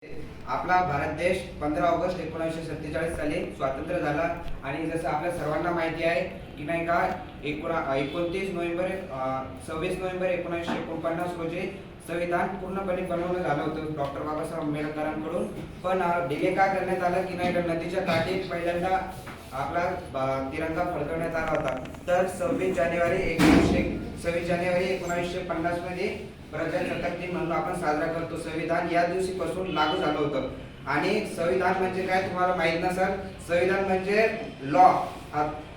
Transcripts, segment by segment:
आपला भारत देश 15 ऑगस्ट 1947 साली स्वातंत्र्य झाला आणि जसं आपल्या सर्वांना माहिती आहे की नाही का 26 नोव्हेंबर 1949 रोजी संविधान पूर्णपणे बनवण्यात आलं होतं डॉक्टर बाबासाहेब आंबेडकरांकडून. पण डिले का करण्यात आलं की नाही तर नदीच्या काठी पहिल्यांदा आपला तिरंगा फडकवण्यात आला होता. तर 26 जानेवारी 1950 मध्ये प्रजासत्ताक दिन म्हणून आपण साजरा करतो. संविधान या दिवशीपासून लागू झालं होतं. आणि संविधान म्हणजे काय तुम्हाला माहित नसेल, संविधान म्हणजे लॉ.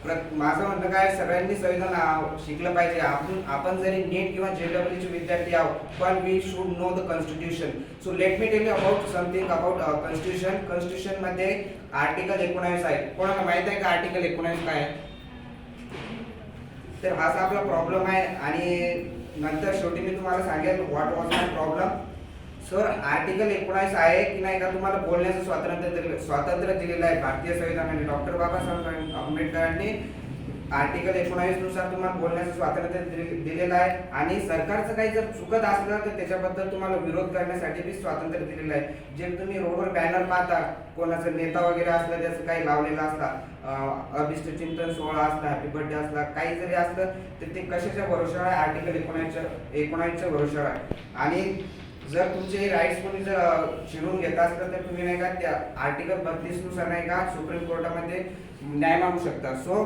माझं म्हणणं काय, सगळ्यांनी संविधान शिकलं पाहिजे. आपण जरी नीट किंवा JEE चे विद्यार्थी आहोत, पण we should know the constitution. So let me tell you about something about constitution. Constitution मध्ये आर्टिकल 19 आहे. कोणाला माहित आहे का आर्टिकल 19 काय आहे? तर हाच आपला प्रॉब्लेम आहे आणि नंतर शेवटी मी तुम्हाला सांगेल what was my problem. Sir, article 19 आहे की नाही का तुम्हाला बोलण्याचं स्वातंत्र्य दिलेलं आहे भारतीय संविधानाने. डॉक्टर बाबासाहेब आंबेडकरांनी आर्टिकल 19 नुसार तुम्हाला बोलण्याचं स्वातंत्र्य दिलेलं आहे. आणि सरकारचं काही जर चुकत असलं तर त्याच्याबद्दल तुम्हाला विरोध करण्यासाठी बी स्वातंत्र्य दिलेलं आहे. जे तुम्ही रोडवर बॅनर पाहता, कोणाचा नेता वगैरे असला त्याचं काही लावलेलं असला, अभिष्ट चिंतन सोहळा असला, हॅपी बर्थडे असला, काही जरी असलं तर ते कशाच्या भरोशावर आहे? आर्टिकल 19च्या भरोशावर आहे. आणि जर तुमचे राईट्स कोणी जर चिरून घेत असलं तर तुम्ही नाही का त्या आर्टिकल 32 नुसार नाही का सुप्रीम कोर्टामध्ये न्याय मागू शकता. सो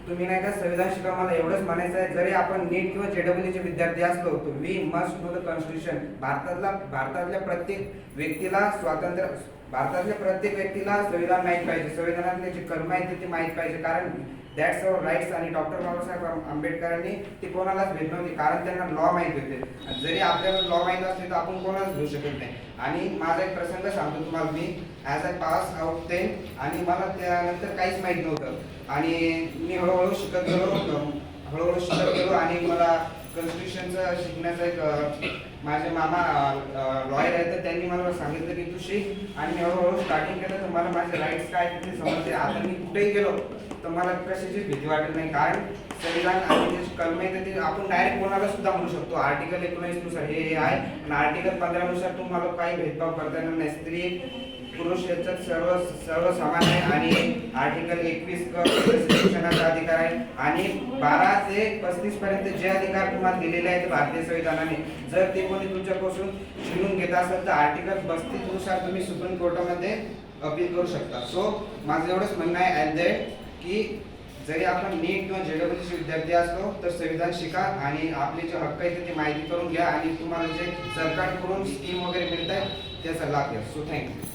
तुम्ही नाही का संविधान शिका. मला एवढंच म्हणायचं आहे, जरी आपण नीट किंवा JEE चे विद्यार्थी असलो तर we must know the constitution. भारतातल्या प्रत्येक व्यक्तीला संविधान माहीत पाहिजे. संविधानातले जे कलम आहेत ते माहीत पाहिजे, कारण दॅट्स अवर राईट्स. आणि डॉक्टर बाबासाहेब आंबेडकरांनी ते कोणालाच भेट नव्हती, कारण त्यांना लॉ माहीत होते. जरी आपल्याला लॉ माहीत असले तर आपण कोणालाच घेऊ शकत नाही. आणि माझा एक प्रसंग सांगतो तुम्हाला. मी ॲज अ पास आउट 10 आणि मला त्यानंतर काहीच माहीत नव्हतं. आणि मी हळूहळू शिकत गेलो आणि मला कॉन्स्टिट्यूशनचं शिकण्याचा एक माझे मामा लॉयर आहेत, तर त्यांनी मला सांगितलं की तू शिक. आणि मी हळूहळू स्टार्टिंग केलं तर मला माझे राईट्स काय ते समजते. आता मी कुठेही गेलो तर मला कशाची भीती वाटत नाही, कारण संविधान आणि जे कलम आहे ते आपण डायरेक्ट कोणाला सुद्धा म्हणू शकतो. आर्टिकल 19 नुसार हे आहे आणि आर्टिकल 15 नुसार तुम्हाला काही भेदभाव करता येणार नाही. स्त्री पुरुष याच्यात सर्व समान आहे. आणि आर्टिकल 21 शिक्षणाचा अधिकार आहे. आणि 12 ते 35 पर्यंत जे अधिकार तुम्हाला दिलेले आहेत भारतीय संविधानाने, जर ते कोणी तुमच्यापासून छीनून घेत असेल तर आर्टिकल 35 नुसार तुम्ही सुप्रीम कोर्टामध्ये अपील करू शकता. सो माझं एवढंच म्हणणं आहे ॲट द एंड की जरी आपण नीट किंवा JEE चे विद्यार्थी असलो तर संविधान शिका आणि आपले जे हक्क आहेत ते माहिती करून घ्या आणि तुम्हाला जे सरकारकडून स्कीम वगैरे मिळत आहेत त्याचा लाभ घ्या. So thank you.